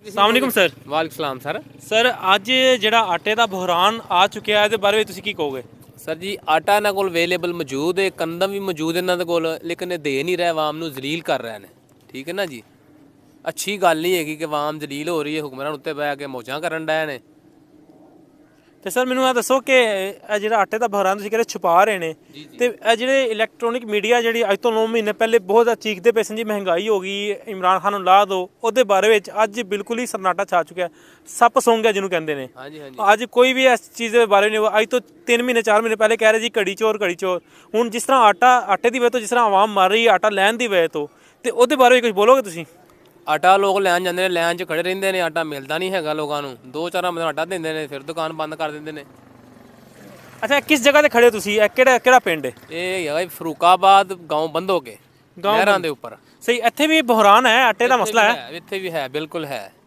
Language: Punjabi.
अस्सलामुअलैकुम सर। वालेकुम सलाम सर। सर ਅੱਜ ਜਿਹੜਾ ਆਟੇ ਦਾ ਬੁਹਰਾਨ ਆ ਚੁੱਕਿਆ ਹੈ ਇਹਦੇ ਬਾਰੇ ਵਿੱਚ ਤੁਸੀਂ ਕੀ ਕਹੋਗੇ? ਸਰ ਜੀ ਆਟਾ ਇਹਨਾਂ ਕੋਲ ਅਵੇਲੇਬਲ ਮੌਜੂਦ ਹੈ, ਕੰਦਮ ਵੀ ਮੌਜੂਦ ਇਹਨਾਂ ਦੇ ਕੋਲ, ਲੇਕਿਨ ਇਹ ਦੇ ਨਹੀਂ ਰਿਹਾ, ਆਵਾਮ ਨੂੰ ਜ਼ਲੀਲ ਕਰ ਰਹੇ ਨੇ। ਠੀਕ ਹੈ ਨਾ ਜੀ, ਅੱਛੀ ਗੱਲ ਨਹੀਂ ਹੈਗੀ ਕਿ ਆਵਾਮ ਜ਼ਲੀਲ ਹੋ ਰਹੀ ਹੈ, ਹੁਕਮਰਾਨ ਉੱਤੇ ਬਹਿ ਕੇ ਮੌਜਾਂ ਕਰਨ ਡਏ ਨੇ। ਤੇ ਸਰ ਮੈਨੂੰ ਇਹ ਦੱਸੋ ਕਿ ਇਹ ਜਿਹੜਾ ਆਟੇ ਦਾ ਬੁਹਰਾਨ ਤੁਸੀਂ ਕਹਿੰਦੇ ਛੁਪਾ ਰਹੇ ਨੇ ਤੇ ਇਹ ਜਿਹੜੇ ਇਲੈਕਟ੍ਰੋਨਿਕ ਮੀਡੀਆ ਜਿਹੜੀ ਅੱਜ ਤੋਂ 9 ਮਹੀਨੇ ਪਹਿਲੇ ਬਹੁਤ ਜ਼ਿਆਦਾ ਚੀਖਦੇ ਪਏ ਸਨ ਜੀ ਮਹਿੰਗਾਈ ਹੋ ਗਈ, ਇਮਰਾਨ ਖਾਨ ਨੂੰ ਲਾ ਦਿਓ, ਉਹਦੇ ਬਾਰੇ ਵਿੱਚ ਅੱਜ ਬਿਲਕੁਲ ਹੀ ਸन्नाटा ਛਾ ਚੁੱਕਿਆ, ਸੱਪ ਸੌਂ ਗਿਆ ਜਿਹਨੂੰ ਕਹਿੰਦੇ ਨੇ। ਹਾਂਜੀ ਹਾਂਜੀ। ਅੱਜ ਕੋਈ ਵੀ ਇਸ ਚੀਜ਼ ਦੇ ਬਾਰੇ ਨਹੀਂ, ਅੱਜ ਤੋਂ 3 ਮਹੀਨੇ 4 ਮਹੀਨੇ ਪਹਿਲੇ ਕਹਿ ਰਹੇ ਜੀ ਘੜੀ ਚੋਰ ਘੜੀ ਚੋਰ। ਹੁਣ ਜਿਸ ਤਰ੍ਹਾਂ ਆਟੇ ਦੀ ਵਜ੍ਹਾ ਤੋਂ ਜਿਸ ਤਰ੍ਹਾਂ ਆਵਾਮ ਮਰ ਰਹੀ ਹੈ ਆਟਾ ਲੈਣ ਦੀ ਵਜ੍ਹਾ ਤੋਂ, ਤੇ ਉਹਦੇ ਬਾਰੇ ਕੁਝ ਬੋਲੋਗੇ ਤੁਸੀਂ? ਆਟਾ ਲੋਕ ਲੈਣ ਜਾਂਦੇ ਨੇ, ਲਾਈਨ 'ਚ ਖੜੇ ਰਹਿੰਦੇ ਨੇ, ਆਟਾ ਮਿਲਦਾ ਨਹੀਂ ਹੈਗਾ ਲੋਕਾਂ ਨੂੰ, 2-4 ਮਹੀਨੇ ਆਟਾ ਦਿੰਦੇ ਨੇ ਫਿਰ ਦੁਕਾਨ ਬੰਦ ਕਰ ਦਿੰਦੇ ਨੇ। ਅੱਛਾ, ਕਿਸ ਜਗ੍ਹਾ ਤੇ ਖੜੇ ਹੋ ਤੁਸੀਂ? ਇਹ ਕਿਹੜਾ ਪਿੰਡ ਹੈ? ਇਹ ਹੈਗਾ ਫਰੂਕਾਬਾਦ ਗਾਉਂ ਬੰਦੋ ਕੇ ਨਹਿਰਾਂ ਦੇ ਉੱਪਰ। ਸਹੀ, ਇੱਥੇ ਵੀ ਬੁਹਰਾਨ ਹੈ, ਆਟੇ ਦਾ ਮਸਲਾ ਹੈ? ਇੱਥੇ ਵੀ ਹੈ, ਬਿਲਕੁਲ ਹੈ।